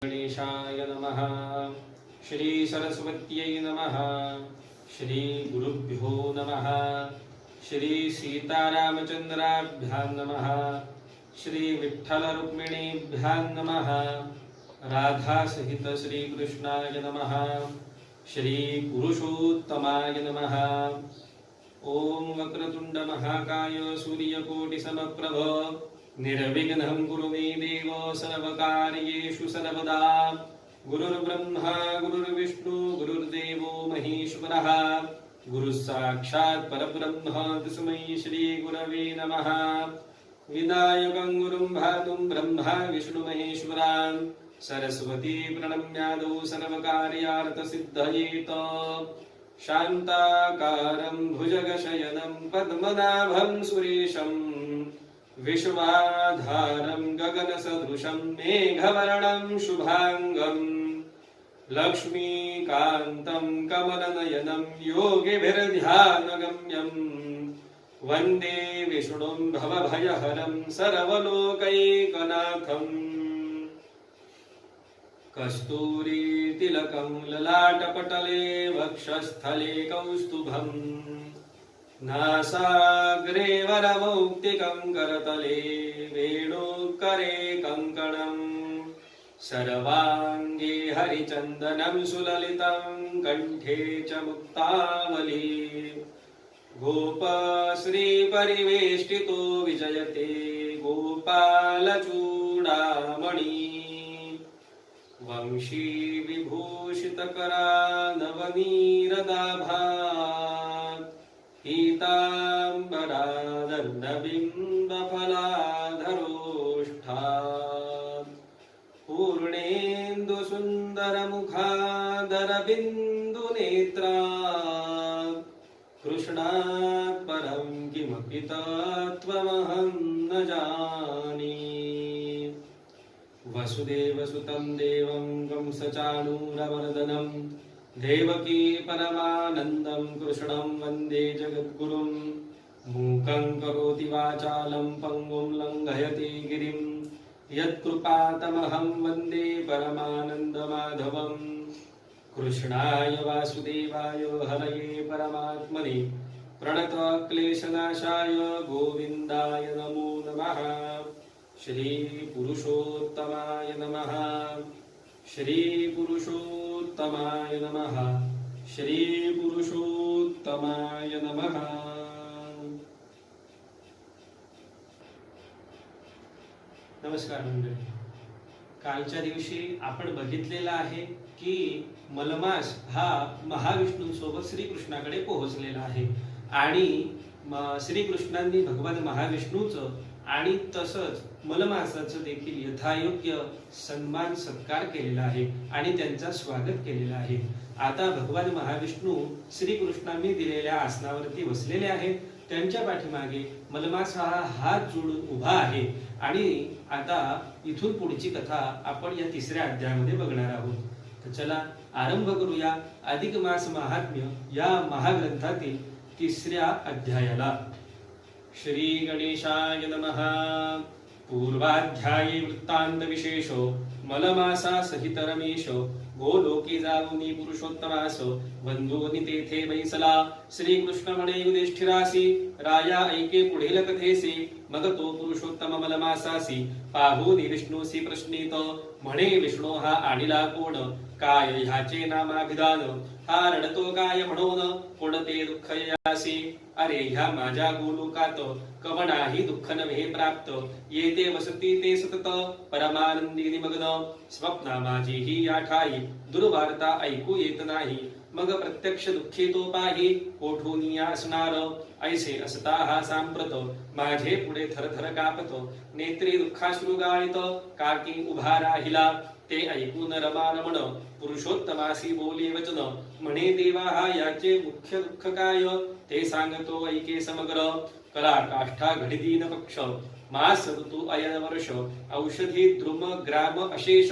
गणेशाय नमः। श्री सरस्वत्यै नमः। श्री गुरुभ्यो नमः। श्री सीतारामचंद्राभ्यां नमः। श्री विठ्ठल रुक्मिणीभ्यां नमः। राधा सहित श्री कृष्णाय नमः। श्री पुरुषोत्तमाय नमः। ओम वक्रतुंड महाकाय सूर्यकोटि समप्रभ निर्विघ्नं कुरु मे देव सर्वकार्येषु सर्वदा। गुरुर्ब्रह्मा गुरुर्विष्णु गुरुर्देवो महेश्वरः गुरुः साक्षात् परब्रह्म तस्मै श्री गुरवे नमः। विनायकं गुरुं भातुं ब्रह्मा विष्णु महेश्वरान् सरस्वती प्रणम्यादौ सर्वकार्यार्थसिद्धयेत। शान्ताकारं भुजगशयनं पद्मनाभं सुरेशं विश्वाधारं गगनसदृशं मेघवर्णं शुभांगं लक्ष्मीकान्तं कमलनयनं योगिभिर्ध्यानगम्यं वन्दे विष्णुं भवभयहरं सर्वलोकैकनाथं। कस्तूरीतिलकं ललाटपटले वक्षस्थले कौस्तुभं नासाग्रे वरमौक्तिकं करतले वेणुकरे कङ्कणं सर्वाङ्गे हरिचन्दनं सुललितं कण्ठे च मुक्तावली। गोपश्रीपरिवेष्टितो विजयते गोपालचूडामणि वंशी विभूषितकरा नवनीरदाभात् पीताम्बरादर्णबिम्बफलाधरोष्ठात् पूर्णेन्दुसुन्दरमुखादरबिन्दुनेत्रात् कृष्णात् परं किमपि तत्त्वमहं न जाने। वसुदेवसुतं देवं कंसचाणूरमर्दनं देवकी परमानन्दं कृष्णं वन्दे जगद्गुरुं। मूकं करोति वाचालं पङ्गुं लङ्घयति गिरिं यत्कृपातमहं वन्दे परमानन्दमाधवं। कृष्णाय वासुदेवाय हरये परमात्मने प्रणतक्लेशनाशाय गोविन्दाय नमो नमः। श्री पुरुषोत्तमाय नमः। श्री पुरुषोत्तमाय नमः। श्री पुरुषोत्तमाय नमः। नमस्कार मंडळी, कालच्या दिवशी आपण बघितलेला आहे की मलमास हा महाविष्णूंसोबत श्रीकृष्णाकडे पोहोचलेला आहे आणि श्रीकृष्णांनी भगवान महाविष्णूचं आणि तसंच मलमासाचं देखील यथायोग्य सन्मान सत्कार केलेला आहे आणि त्यांचा स्वागत केलेलं आहे। आता भगवान महाविष्णू श्रीकृष्णांनी दिलेल्या आसनावरती बसलेले आहेत। त्यांच्या पाठीमागे मलमास हा हात जोडून उभा आहे आणि आता इथून पुढची कथा आपण या तिसऱ्या अध्यायामध्ये बघणार आहोत। तर चला आरंभ करूया अधिक मास महात्म्य या महाग्रंथातील तिसऱ्या अध्यायाला। श्री गणेशाय नमः। पूर्वाध्याये वृत्तांत विशेषो मलमासा सहित रमेश गोलोकी जाऊनी पुरुषोत्तमास बंधुवनी तेथे बैसला। श्रीकृष्ण म्हणे युधिष्ठिरासी राया ऐके पुढील कथेसी मग तो पुरुषोत्तम मलमासासी पाहूनी विष्णूसी प्रश्नित म्हणे विष्णू हा आणिला कोण काय ह्याचे नामाभिधान हा रडतो काय म्हणून कोणते दुःख यासी अरे ह्या माझ्या गोलोकात कवणाही दुःख नव्हे प्राप्त येते वसती ते सतत परमानंदी निमग्न स्वप्ना माझी ही या ठाई दुर्वार्ता ऐकू येत नाही मग प्रत्यक्ष दुःखी तो पाही कोठून या असणार ऐसे असता हा सांप्रत माझे पुढे थरथर कापत नेत्री दुःखाश्रू गाळित काकी उभा राहिला ते ऐकून रमारमण पुरुषोत्तमासी बोले वचन म्हणे देवा हा याचे मुख्य दुःख काय ते सांगतो ऐके समग्र कला काष्ठा घडीदीन पक्ष मास ऋतू अयन वर्ष औषधी द्रुम ग्राम अशेष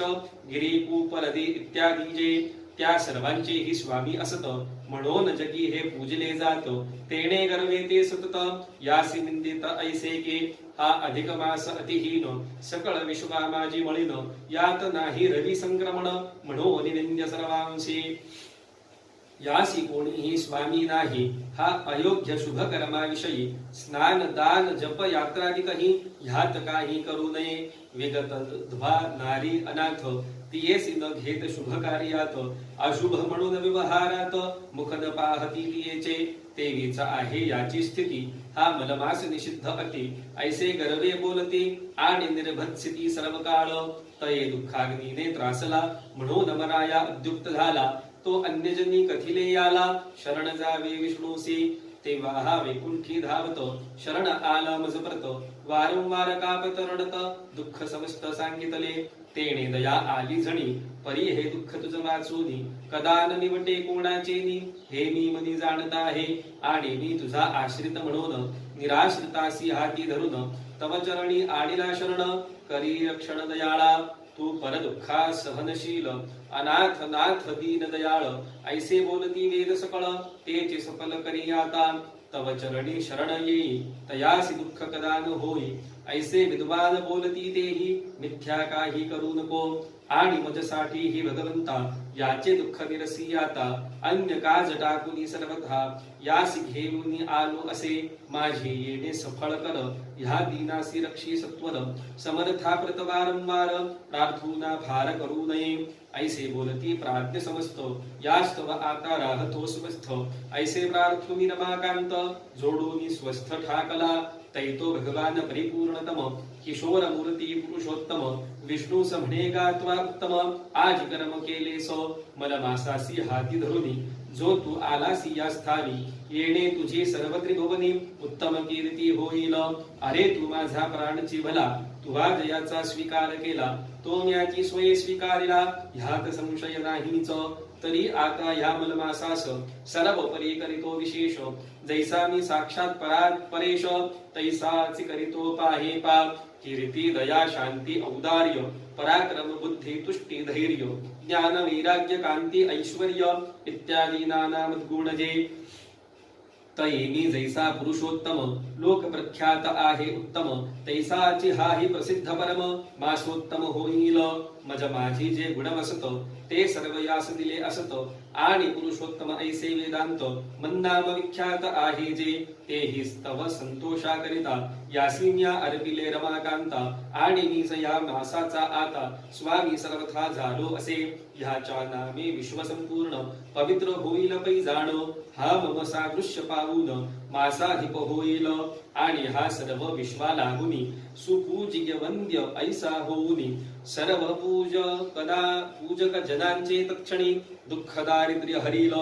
गिरी कूप नदी इत्यादी जे त्या सर्वांचेही स्वामी असत म्हणून जगी हे पूजले जात तेणे गर्वे ते सतत यासी निंदित ऐसे के हा अधिक मास अतिहीन सकळ विश्वा माझी मळीन यात नाही रवी संक्रमण म्हणून निंद्य सर्वांशी यासी कोणीही स्वामी नाही हा अयोग्य शुभ कर्माविषयी स्नान दान जप यात्रादिकही ह्यात काही करू नये विगत ध्वा नारी अनाथ तियेसी न घेत शुभ कार्यात अशुभ म्हणून व्यवहारात मुख न पाहती तियेचे तेवीच आहे याची स्थिती हा मलमास निषिद्ध अति ऐसे गर्वे बोलते आणि निर्भत्सिती सर्व काळ तये दुःखाग्नीने त्रासला म्हणून मनाया उद्युक्त झाला तो अन्यजनी कथिले याला शरण जावे विष्णूसी तेव्हा हा वैकुंठी धावतो शरण आला मजप्रत वारंवार कापत रडत दुःख समस्त सांगितले तेणे दया आली जणी परी हे दुःख तुझ वाचूनी कदा न निवटे कोणाचेनी हे मी मनी जाणत आहे आणि मी तुझा आश्रित म्हणून निराश्रितासी हाती धरून तव चरणी आडिला शरण करी रक्षण दयाळा तू पर दुःखा सहनशील अनाथ नाथ दीन दयाळ ऐसे बोलती वेद सकळ तेचे सफल करी आता तव चरणी शरण येई तयासी दुःख कदा न होई ऐसे विद्वान बोलती तेही मिथ्या काही करू नको आणि मजसाठी ही भगवंता याचे दुःख निरसी आता अन्य काज टाकुनी सर्वथा यासी घेऊनी आलो असे माझे येणे सफळ कर ह्या दीनासी रक्षी सत्वर समर्था प्रत वारंवार प्रार्थूना फार करू नये ऐसे बोलती प्राज्ञ समस्त यास्तव आता राहतो स्वस्थ ऐसे प्रार्थुनी रमाकांत जोडूनी स्वस्थ ठाकला तैतो भगवान परिपूर्णतम किशोर मूर्ती पुरुषोत्तम विष्णू म्हणे गात्वा उत्तम आज कर्म केले सो मलमासासी हाती धरुनी जो तू आलासी या स्थानी येणे तुझी सर्व त्रिभुवनी उत्तम कीर्ती होईल अरे तू माझा प्राणची भला तुझा जयाचा स्वीकार केला तो म्याची स्वये स्वीकारिला ह्यात संशय नाहीच तरी आता ह्या मलमासास सर्व परी करीतो विशेष जैसा मी साक्षात परेश तैसाची करीतो पाहे पा कीर्ती दया शांती औदार्य पराक्रम बुद्धी तुष्टी धैर्य ज्ञान वैराग्य कांती ऐश्वर्य इत्यादी नाना मद्गुण जे तैमी जैसा पुरुषोत्तम लोक प्रख्यात आहे उत्तम तैसाची हाही प्रसिद्ध परम मासोत्तम होईल मज माझी जे गुण वसत ते सर्व यास दिले असत आणि पुरुषोत्तम ऐसे वेदांत मन्नाम विख्यात आहे जे तेही स्तव संतोषा करिता यासिन्या अर्पिले रमाकांता आणि मीच या मासाचा आता स्वामी सर्वथा झालो असे ह्याच्या नामे विश्व संपूर्ण पवित्र होईल पै जाण हा मम सादृश्य पाहून मासाधिप होईल आणि हा सर्व विश्वा लागुनी सुपूज्य वंद्य ऐसा होऊनी सर्व पूजक जनांचे तत्क्षणी दुःख दारिद्र्य हरिल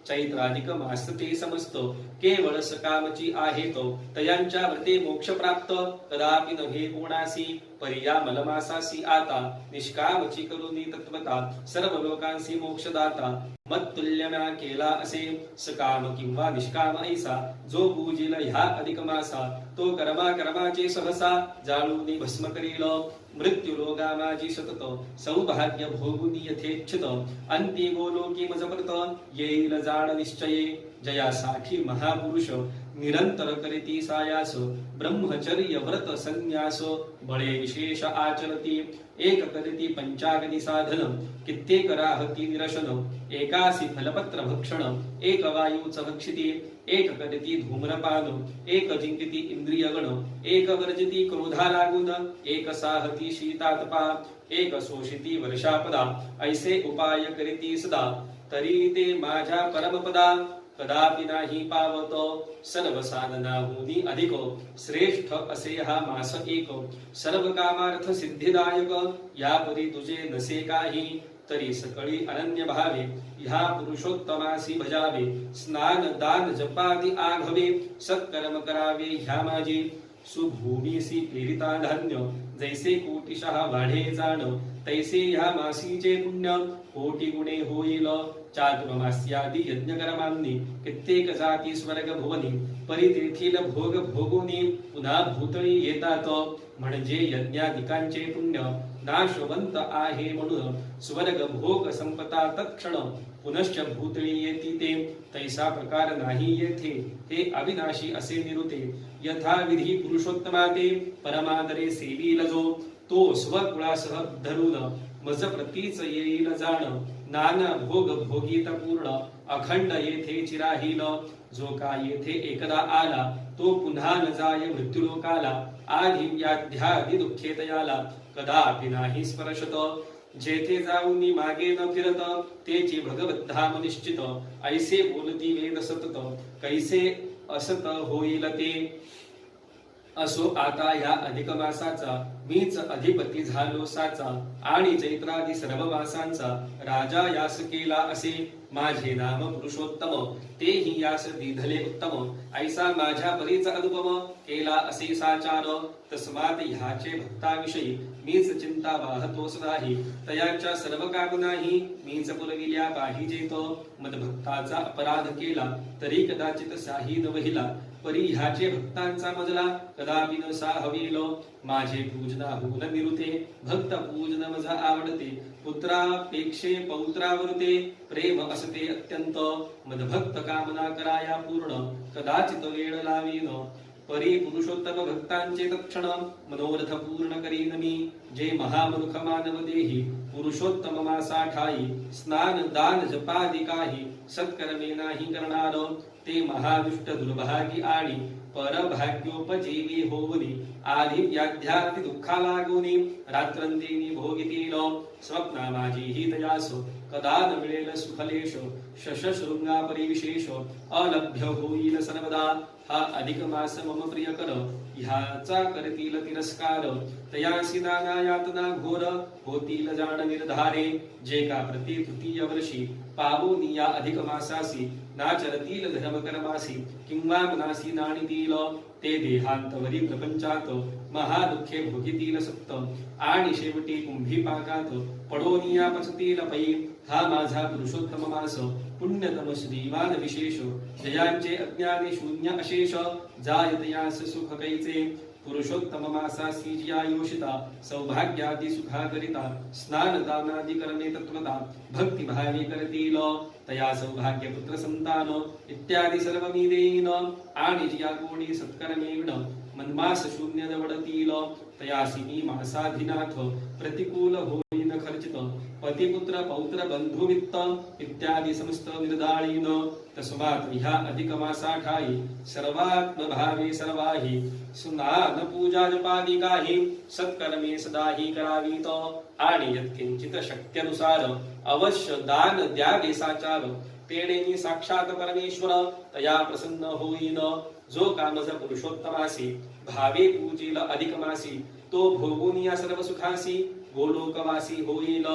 चैत्राधिक मास ते समस्त केवळ सकामची आहे तो तयांच्या व्रते मोक्ष प्राप्त कदापि नव्हे कोणासी पर्या मलमासासी आता निष्कामची करुनी तत्वता सर्व लोकांसी मोक्षदाता मत्तुल्यम्या केला असे सकाम किंवा निष्काम ऐसा जो पूजिल ह्या अधिक मासा तो कर्माचे सहसा जाळूनी भस्म करील मृत्यू रोगा माझी सतत सौभाग्य भोगुनी यथेच्छित अंती गोलोकी मजप्रत येईल जाण निश्चये जयासाठी महापुरुष निरंतर करीती सायास ब्रह्मचर्य व्रत संन्यास बळे विशेष आचरती एक करीती पंचाग्नी साधन कित्येक राहती निरशन एकासी फलपत्र भक्षण एक वायूच भक्षिती एक करीती धूम्रपान एक जिंकती इंद्रियगण एक वर्जिती क्रोधा लागून एक साहती शीतातपा एक शोषिती वर्षापदा ऐसे उपाय करीती सदा तरी ते माझ्या परमपदा कदापि नाही पावतो सर्व साधनाहुनी अधिक श्रेष्ठ असे हा मास एक सर्व कामार्थ सिद्धिदायक यापरी तुझे नसे काही तरी सकळी अनन्य भावे ह्या पुरुषोत्तमासी भजावे स्नान दान जपादी आघवे सत्कर्म करावे ह्या माझी सुभूमीसी प्रेरिता धान्य जैसे कोटिशः वाढे जाण तैसे ह्या मासीचे पुण्य कोटी गुणे होईल चातुर्मास्यादी यज्ञ कर्मांनी कित्येक जाती स्वर्ग भुवनी परितीर्थील भोग भोगुनी पुन्हा भूतळी येतात म्हणजे यज्ञाधिकांचे पुण्य नाशवंत आहे म्हणून स्वर्ग भोग संपता तत्क्षण पुनश्च भूतळी येती ते तैसा प्रकार नाही येथे हे अविनाशी असे निरुते यथा विधी पुरुषोत्तमा ते परमादरे सेवील जो तो स्वकुळासह धरून मज प्रतीच येईल जाण नाना भोग भोगीत पूर्ण अखंड येथे चिराहील जो का येथे एकदा आला तो पुन्हा न जाय मृत्यूलोकाला आधी व्याध्यादी दुःखे तयाला कदापि नाही स्पर्शत जेथे जाऊन मागे न फिरत तेची भगवद्धाम निश्चित ऐसे बोलती वेद सतत कैसे असत होईल ते असो आता या अधिक मासाचा मीच अधिपती झालो साचा आणि चैत्रादी सर्व मासांचा राजा यास केला असे माझे नाम पुरुषोत्तम तेही यास दिधले उत्तम ऐसा माझ्या परीचा अनुपम केला असे साचार तस्मात ह्याचे भक्ताविषयी मीच चिंता वाहतो सदाही तयाच्या सर्व कामनाही मीच पुरविल्या पाहिजेत मदभक्ताचा अपराध केला तरी कदाचित साही न वहिला परी ह्याचे भक्तांचा मजला कदापि न साहवेल माझे पूजना होऊन निरुते भक्त पूजन मज आवडते पुत्रापेक्षे पौत्रावरते प्रेम असते अत्यंत मदभक्त कामना कराया पूर्ण कदाचित वेळ लावीन परी पुरुषोत्तम भक्तांचे तत्क्षण मनोरथ पूर्ण करीन मी जे महामूर्ख मानव देही पुरुषोत्तम मासा ठाई स्नान दान जपादी काही सत्कर्मे नाही करणार ते महादुष्ट दुर्भागी आणि परभाग्योपजीवी होऊनी आधी व्याध्याती दुःखा लागूनी रात्रंदिनी भोगितील स्वप्ना माझी ही दयासो कदा न मिळेल सुखलेश शशशृंगा परिविशेष अलभ्य होईल सर्वदा हा अधिक मास मम प्रिय कर ह्याचा करतील तिरस्कार तयासी नाना यातना घोर होतील जाण निर्धारे जे का प्रति तृतीय वर्षी पावोनी या अधिक मासासी नाचरतील धर्म कर्मासी किंवा मनासी नाणीतील ते देहांतवरी प्रपंचात महादुःखे भोगितील सत्त आणि शेवटी कुंभी पाकात पडोनिया पचतील पै हा माझा पुरुषोत्तम मास पुण्यतम श्रीमान विशेष जयांचे अज्ञाने शून्य अशेष जायतयास सुख कैचे पुरुषोत्तम मासासी जिया योषिता सौभाग्यादी सुखाकरिता स्नान दानादी करणे तत्वता भक्ती भावे करतील तया सौभाग्य पुत्र संतान इत्यादी सर्व मी देईन आणि जिया कोणी सत्कर्मेण मनमास शून्य दवडतील तयासी मी मासाधिनाथ प्रतिकूल होईन खर्चित पतिपुत्र पौत्र बंधु वित्त इत्यादी समस्त निर्दाळीन तस्मात् ह्या अधिक मासा ठाई सर्वात्म भावे सर्वाही स्नान पूजा जपादी काही सत्कर्मे सदाही करावीत आणि यत्किंचित शक्त्यनुसार अवश्य दान द्यावे साचार तेणेनी साक्षात परमेश्वर तया प्रसन्न होईन जो कामज पुरुषोत्तमासी भावे पूजील अधिक मासी तो भोगुनिया सर्व सुखासी गोलोकवासी होईल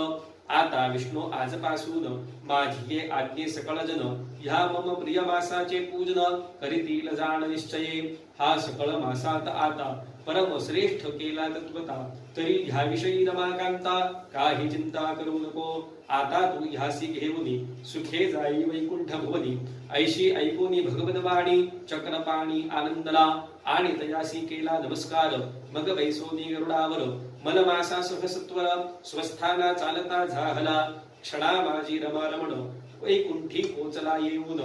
आता विष्णू आजपासून माझी आज्ञे सकळ जन ह्या मम प्रिय मासाचे पूजन करीतील जाण निश्चये हा सकळ मासात आता परम श्रेष्ठ केला तत्वता तरी ह्याविषयी रमाकांता काही चिंता करू नको आता तू ह्यासी घेऊनी सुखे जाई वैकुंठ भुवनी ऐशी ऐकुनी भगवतवाणी चक्रपाणी आनंदला आणि तयासी केला नमस्कार मग वैसोनी गरुडावर मलमासा सुखसत्वर स्वस्थाना चालता झाहला क्षणा माझी रमा रमण वैकुंठी पोचला येऊन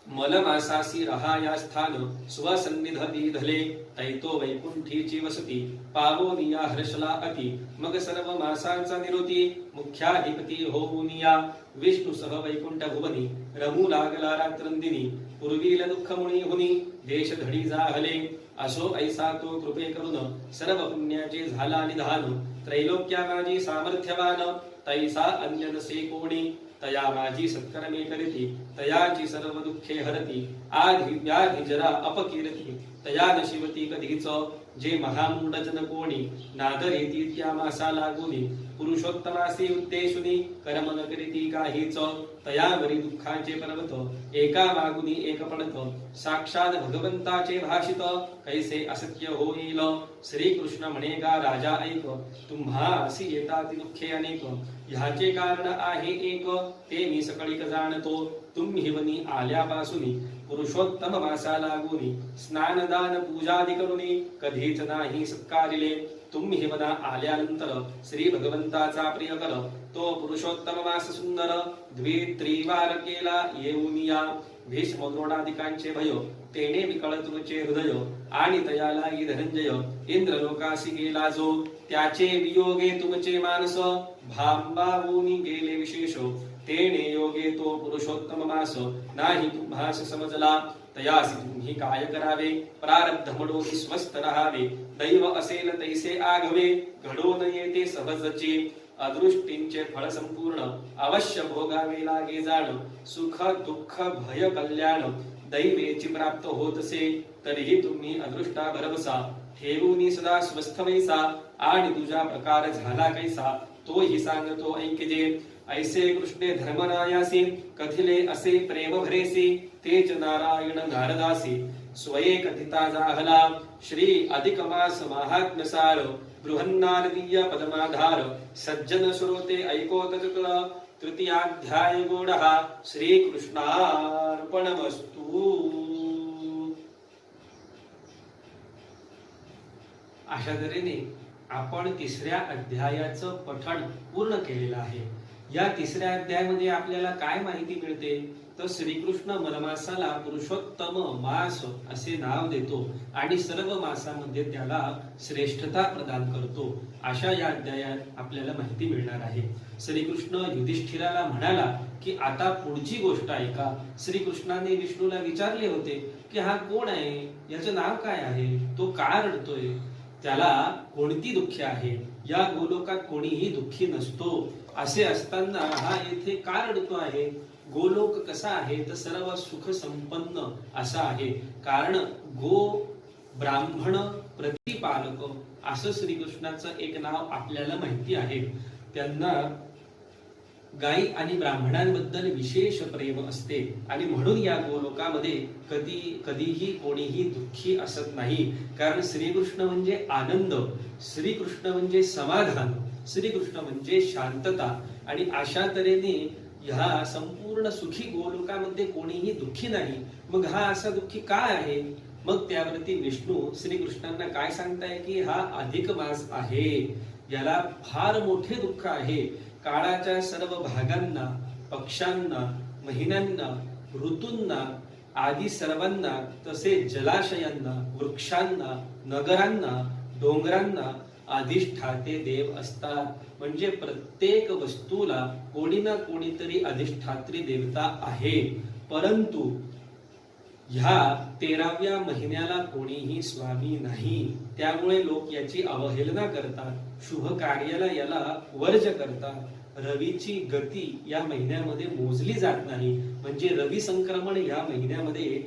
मलमासासी रहाया स्थान स्वसन्निध दीधले तैतो वैकुंठीची वसती पावोनिया हर्षला अति मग सर्व मासांचा निरोती मुख्याधिपती होऊनिया विष्णू सह वैकुंठ भुवनी रमू लागला रात्रंदिनी पूर्वील दुःख मुनी हुनी देश धडी जाहले असो ऐसा तो कृपे करून सर्व पुण्याचे झाला निधान त्रैलोक्या माझी सामर्थ्यवान तैसा अन्य नसे कोणी तया माझी सत्कर्मे करीती तयाची सर्व दुःखे हरती आधी व्याधी जरा अपकीर्ती तया नशिवती कधीच जे महामूढ जन कोणी नादरेती त्या मासा लागुनी पुरुषोत्तमासी उद्देशुनी कर्म न करीती काहीच तयावरी दुःखाचे पर्वत एका मागुनी एक पडत साक्षात भगवंताचे भाषित कैसे असत्य होईल श्रीकृष्ण म्हणेगा राजा ऐक तुम्हासी येताती दुःखे अनेक ह्याचे कारण आहे एक ते मी सकळीक जाणतो तुम्ही वनी आल्यापासून पुरुषोत्तम मासा लागून स्नान दान पूजादी करुनी कधीच नाही सत्कारिले तुम्ही वना आल्यानंतर श्री भगवंताचा प्रिय कर तो पुरुषोत्तम मास सुंदर द्वित्रिवार केला येऊन या भीष्म द्रोणादिकांचे भय तेने विकळ तुमचे हृदय आणि तयाला धनंजय इंद्रलोकासी गेला जो त्याचे वियोगे तुमचे मानस भांबावूनी गेले विशेष तेने योगे तो पुरुषोत्तम मास नाही तुम्हास समजला तयासी तुम्ही काय करावे प्रारब्ध म्हणून स्वस्थ राहावे दैव असेल तैसे आघवे घडो न येते सहजचे अदृष्टींचे फळ संपूर्ण अवश्य भोगावे लागे जाण सुख दुःख भय कल्याण दैवेची प्राप्त होतसे तरीही तुम्ही अदृष्टा भरवसा ठेवून सदा स्वस्थ वैसा आणि तुझा प्रकार झाला कैसा तोही सांगतो ऐकजे ऐसे कृष्णे धर्मरायासी कथिले असे प्रेम भरेसी तेच नारायण नारदासी स्वये कथिता जाहला श्री अधिक मास महात्म्य सार बृहन्नारदीय पदमाधार सज्जन श्रोते ऐकोत तृतीयाध्याय गोडः श्री कृष्णार्पणमस्तु। अशा तऱ्हेने आपण तिसऱ्या अध्यायाचं पठण पूर्ण केलेलं आहे। या तिसऱ्या अध्यायामध्ये आपल्याला काय माहिती मिळते तर श्रीकृष्ण मलमासाला पुरुषोत्तम मास असे नाव देतो आणि सर्व मासामध्ये त्याला श्रेष्ठता प्रदान करतो अशा या अध्यायात आपल्याला माहिती मिळणार आहे। श्रीकृष्ण युधिष्ठिराला म्हणाला की आता पुढची गोष्ट ऐका। श्रीकृष्णाने विष्णूला विचारले होते की हा कोण आहे, याचं नाव काय आहे, तो का रडतोय, त्याला कोणती दुःखे आहे, या गोलोकात कोणीही दुःखी नसतो, असे असताना हा येथे का रडतो आहे, गोलोक कसा आहे तर सर्व सुख संपन्न असा आहे, कारण गो ब्राह्मण प्रतिपालक असं श्रीकृष्णाचं एक नाव आपल्याला माहिती आहे। त्यांना गायी आणि ब्राह्मणांबद्दल विशेष प्रेम असते आणि म्हणून या गोलोकामध्ये कधीही कोणीही दुःखी असत नाही, कारण श्रीकृष्ण म्हणजे आनंद, श्रीकृष्ण म्हणजे समाधान, श्रीकृष्ण म्हणजे शांतता आणि अशा तऱ्हेने ह्या संपूर्ण सुखी गोलोकामध्ये कोणीही दुःखी नाही। मग हा असा दुःखी काय आहे, मग त्यावरती विष्णू श्रीकृष्णांना काय सांगताय की हा अधिक मास आहे, याला फार मोठे दुःख आहे। काळाच्या सर्व भागांना, पक्षांना, महिन्यांना, ऋतूंना आदी सर्वांना, तसेच जलाशयांना, वृक्षांना, नगरांना, डोंगरांना अधिष्ठाते देव असतात। म्हणजे प्रत्येक वस्तूला कोणी ना कोणीतरी अधिष्ठात्री देवता आहे, परंतु ह्या 13व्या महिन्याला कोणीही स्वामी नाही, त्यामुळे लोक याची अवहेलना करतात, शुभ कार्याला याला वर्ज करतात। रवीची गती या महिन्यामध्ये मोजली जात नाही, म्हणजे रवी संक्रमण या महिन्यामध्ये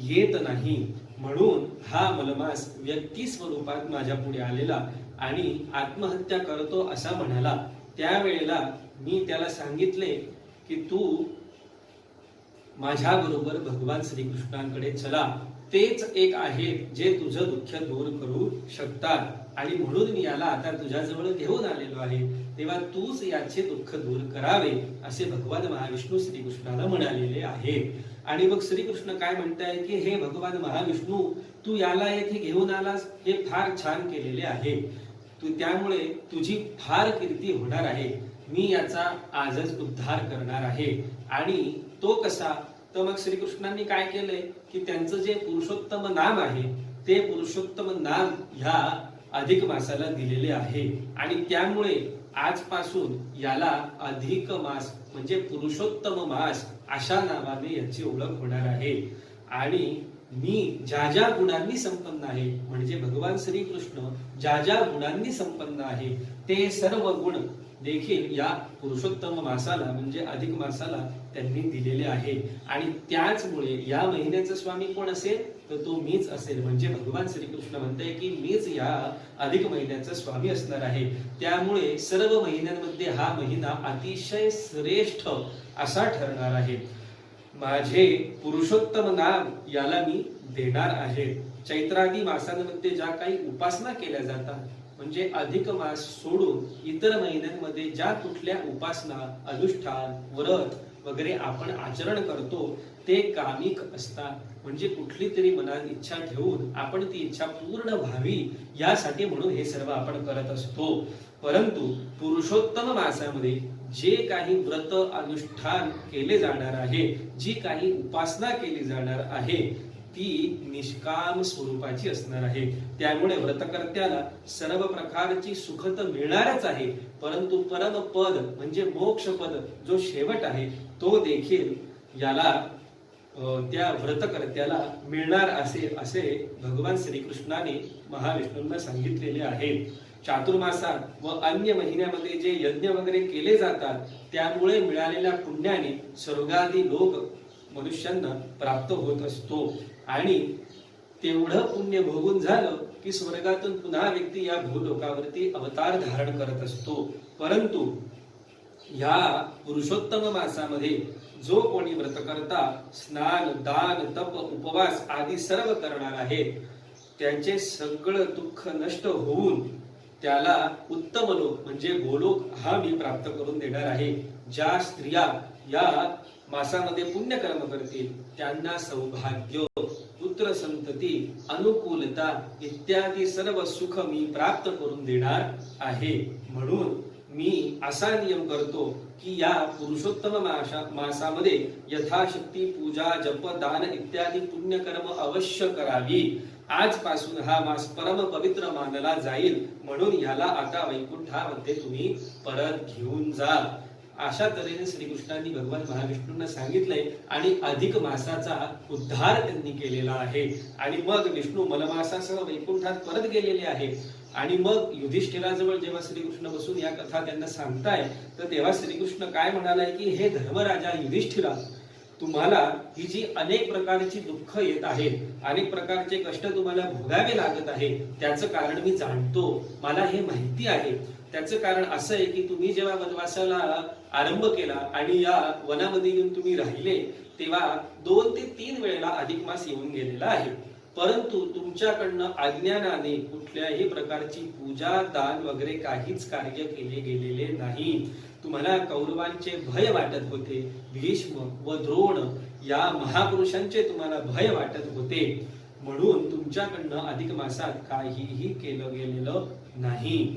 येत नाही, म्हणून हा मलमास व्यक्ती स्वरूपात माझ्या पुढे आलेला आणि आत्महत्या करतो असा म्हणाला। त्यावेळेला मी त्याला सांगितले की तू माझ्या बरोबर भगवान श्रीकृष्णांकडे चला, तेच एक आहे जे तुझं दुःख दूर करू शकतात आणि म्हणून मी याला आता तुझ्याजवळ घेऊन आलेलो आहे, तेव्हा तूच याचे दुःख दूर करावे असे भगवान महाविष्णू श्रीकृष्णाला म्हणालेले आहे। आणि मग श्रीकृष्ण काय म्हणताय की हे भगवान महाविष्णू, तू याला येथे घेऊन आलास हे फार छान केलेले आहे, तू त्यामुळे तुझी फार कीर्ती होणार आहे, मी याचा आजच उद्धार करणार आहे। आणि तो कसा, तर मग श्रीकृष्णांनी काय केलंय की त्यांचं जे पुरुषोत्तम नाम आहे ते पुरुषोत्तम नाम ह्या अधिक मासाला दिलेले आहे आणि त्यामुळे आजपासून याला अधिक मास म्हणजे पुरुषोत्तम मास अशा नावाने याची ओळख होणार आहे। आणि मी ज्या ज्या गुणांनी संपन्न आहे, म्हणजे भगवान श्रीकृष्ण ज्या ज्या गुणांनी संपन्न आहे ते सर्व गुण देखील या पुरुषोत्तम मासाला म्हणजे अधिक मासाला त्यांनी दिलेले आहे। आणि त्याचमुळे या महिन्याचा स्वामी कोण असेल तर तो मीच असेल, म्हणजे भगवान श्रीकृष्ण म्हणताय की मीच या अधिक महिन्याचा स्वामी असणार आहे। त्यामुळे सर्व महिन्यांमध्ये हा महिना अतिशय श्रेष्ठ असा ठरणार आहे। माझे पुरुषोत्तम नाम याला मी देणार आहे। चैत्रादी मासांमध्ये ज्या काही उपासना केल्या जातात, म्हणजे अधिक मास सोडून इतर महिन्यांमध्ये ज्या कुठल्या उपासना, अनुष्ठान, व्रत वगैरे आपण आचरण करतो ते कामिक असतात. म्हणजे कुठली तरी मनात इच्छा ठेवून आपण ती इच्छा पूर्ण व्हावी यासाठी म्हणून हे सर्व आपण करत असतो. परंतु पुरुषोत्तम मासामध्ये जे काही व्रत अनुष्ठान केले जाणार आहे, जी काही उपासना केली जाणार आहे ती निष्काम स्वरूपाची असणार आहे. त्यामुळे व्रतकर्त्याला सर्व प्रकारची सुख तर मिळणारच आहे, परंतु परम पद म्हणजे मोक्ष पद जो शेवट आहे तो देखील याला त्या व्रतकर्त्याला मिळणार असे भगवान श्रीकृष्णाने महाविष्णूंना सांगितलेले आहे. चातुर्मासात व अन्य महिन्यामध्ये जे यज्ञ वगैरे केले जातात त्यामुळे मिळालेल्या पुण्याने स्वर्गादी लोक मनुष्यांना प्राप्त होत असतो. आणि तेवढं पुण्य भोगून झालं की स्वर्गातून पुन्हा व्यक्ती या भूलोकावरती अवतार धारण करत असतो. परंतु या पुरुषोत्तम मासामध्ये जो कोणी व्रतकर्ता स्नान, दान, तप, उपवास आदी सर्व करणार आहे त्यांचे सगळं दुःख नष्ट होऊन त्याला उत्तम लोक म्हणजे गोलोक हा मी प्राप्त करून देणार आहे. ज्या स्त्रिया या मासामध्ये पुण्यकर्म करतील त्यांना सौभाग्य, पुत्र संतती, अनुकूलता इत्यादी सर्व सुख मी प्राप्त करून देणार आहे. म्हणून मी असा नियम करतो की या पुरुषोत्तम मासामध्ये यथाशक्ती पूजा, जप, दान इत्यादी पुण्यकर्म अवश्य करावी. आजपासून हा मास परम पवित्र मानला जाईल, म्हणून याला आता वैकुंठामध्ये तुम्ही परत घेऊन जा. अशा तऱ्हेने श्रीकृष्णांनी भगवान महाविष्णूंना सांगितलंय आणि अधिक मासाचा उद्धार त्यांनी केलेला आहे. आणि मग विष्णू मलमासासह वैकुंठात परत गेलेले आहे. आणि मग युधिष्ठिराजवळ जेव्हा श्रीकृष्ण बसून या कथा त्यांना सांगताय तर तेव्हा श्रीकृष्ण काय म्हणालाय की हे धर्मराजा युधिष्ठिरा, तुम्हाला ही जी अनेक प्रकारची दुःख येत आहेत, अनेक प्रकारचे कष्ट तुम्हाला भोगावे लागत आहे, त्याचं कारण मी जाणतो, मला हे माहिती आहे. त्याचं कारण असं आहे की तुम्ही जेव्हा वनवासाला आरंभ केला आणि या वनामध्ये येऊन तुम्ही राहिले तेव्हा 2 ते 3 वेळेला अधिक मास येऊन गेलेला आहे. परंतु तुमच्याकडनं अज्ञानाने कुठल्याही प्रकारची पूजा, दान वगैरे काहीच कार्य केले गेलेले नाही. तुम्हाला कौरवांचे भय वाटत होते, भीष्म व द्रोण या महापुरुषांचे तुम्हाला भय वाटत होते, म्हणून तुमच्याकडनं अधिक मासात काहीही केलं गेलेलं नाही.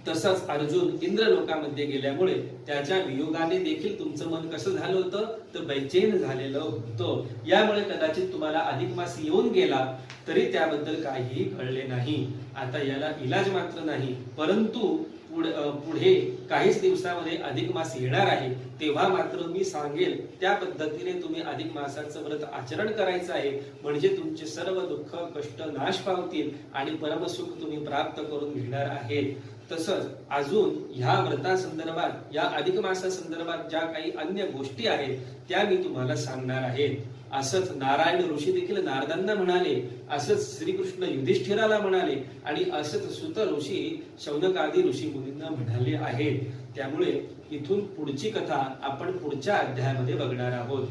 तसंच अर्जुन इंद्रलोकामध्ये गेल्यामुळे त्याच्या वियोगाने देखील तुमचं मन कसं झालं होतं तर बेचैन झालेलं होतं. यामुळे कदाचित तुम्हाला अधिक मास येऊन गेला तरी त्याबद्दल काहीही कळले नाही. आता याला इलाज मात्र नाही, परंतु पुढे काहीच दिवसामध्ये अधिक मास येणार आहे, तेव्हा मात्र मी सांगेल त्या पद्धतीने तुम्ही अधिक मासाचं व्रत आचरण करायचं आहे. म्हणजे तुमचे सर्व दुःख कष्ट नाश पावतील आणि परमसुख तुम्ही प्राप्त करून घेणार आहे. तसंच अजून ह्या व्रतासंदर्भात, या अधिक मासासंदर्भात ज्या काही अन्य गोष्टी आहेत त्या मी तुम्हाला सांगणार आहे. असंच नारायण ऋषी देखील नारदांना म्हणाले, असंच श्रीकृष्ण युधिष्ठिराला म्हणाले आणि असंच सुत ऋषी शौनकादी ऋषी मुनींना म्हणाले आहेत. त्यामुळे इथून पुढची कथा आपण पुढच्या अध्यायामध्ये बघणार आहोत.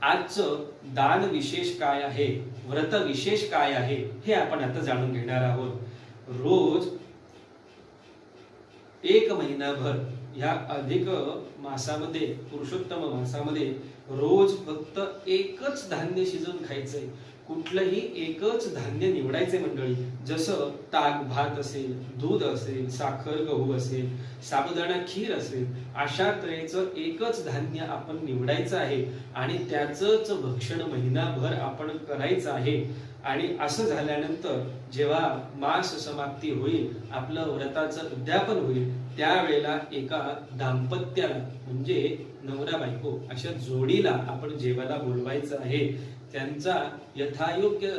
आजचं दान विशेष काय आहे, व्रत विशेष काय आहे हे आपण आता जाणून घेणार आहोत. रोज 1 महिनाभर ह्या अधिक मासामध्ये, पुरुषोत्तम मासामध्ये रोज फक्त एकच धान्य शिजवून खायचंय. कुठलंही एकच धान्य निवडायचे मंडळी. जसं ताक भात असेल, दूध असेल, साखर गहू असेल, साबुदाणा खीर असेल, अशा तऱ्हेचं एकच धान्य आपण निवडायचं आहे आणि त्याचंच भक्षण महिनाभर आपण करायचं आहे. आणि असं झाल्यानंतर जेव्हा मास समाप्ती होईल, आपलं व्रताचं उद्यापन होईल, त्यावेळेला एका दाम्पत्याला म्हणजे नवरा बायको अशा जोडीला आपण जेवायला बोलवायचं आहे. त्यांचा यथायोग्य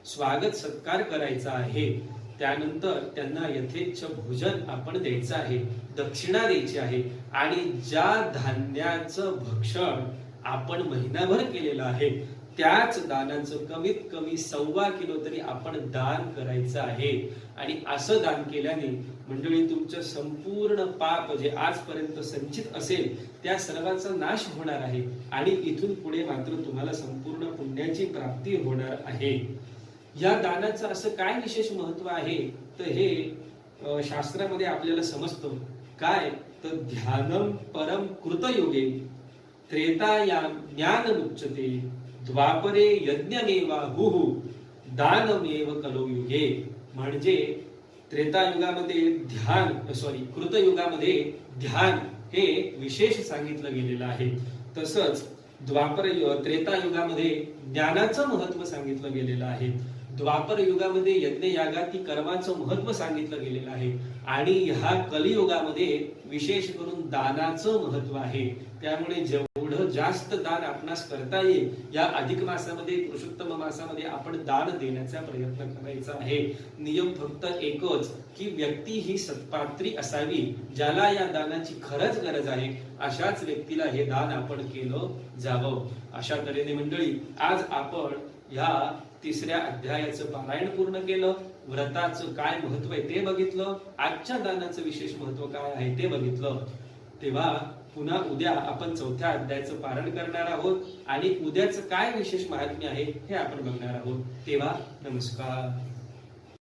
स्वागत सत्कार करायचा आहे. त्यानंतर त्यांना यथेच्छ भोजन आपण द्यायचं आहे, दक्षिणा द्यायची आहे. आणि ज्या धान्याचं भक्षण आपण महिनाभर केलेलं आहे त्याच दानाचं कमीत कमी 1.25 किलो तरी आपण दान करायचं आहे. आणि असं दान केल्याने मंडळी तुमचं संपूर्ण पाप जे आजपर्यंत संचित असेल त्या सर्वांचा नाश होणार आहे आणि इथून पुढे मात्र तुम्हाला संपूर्ण पुण्याची प्राप्ती होणार आहे. या दानाचं असं काय विशेष महत्व आहे तर हे शास्त्रामध्ये आपल्याला समजतं. काय तर ध्यानम परम कृतयोगे, त्रेतायां ज्ञानमुच्यते द्वापरे यज्ञमेवाहुः दानमेव कलो युगे. म्हणजे त्रेतायुगामध्ये कृतयुगामध्ये ध्यान हे विशेष सांगितलं गेलेलं आहे. तसंच त्रेतायुगामध्ये ज्ञानाचं महत्व सांगितलं गेलेलं आहे. द्वापर युगामध्ये यज्ञ यागाती कर्माचं महत्व सांगितलं गेलेलं आहे. आणि ह्या कलियुगामध्ये विशेष करून दानाचं महत्व आहे. त्यामुळे जेवढं जास्त दान आपणास करता येईल या अधिक मासामध्ये, पुरुषोत्तम मासामध्ये आपण दान देण्याचा प्रयत्न करायचा आहे. नियम फक्त एकच की व्यक्ती ही सत्पात्री असावी. ज्याला या दानाची खरंच गरज आहे अशाच व्यक्तीला हे दान आपण केलं जावं. अशा तऱ्हेने मंडळी आज आपण ह्या 3ऱ्या अध्यायाचं पारायण पूर्ण केलं. व्रताचं काय महत्व आहे ते बघितलं. आजच्या दानाचं विशेष महत्व काय आहे ते बघितलं. तेव्हा पुन्हा उद्या आपण 4थ्या अध्यायाचं पारायण करणार आहोत आणि उद्याचं काय विशेष महात्म्य आहे हे आपण बघणार आहोत. तेव्हा नमस्कार.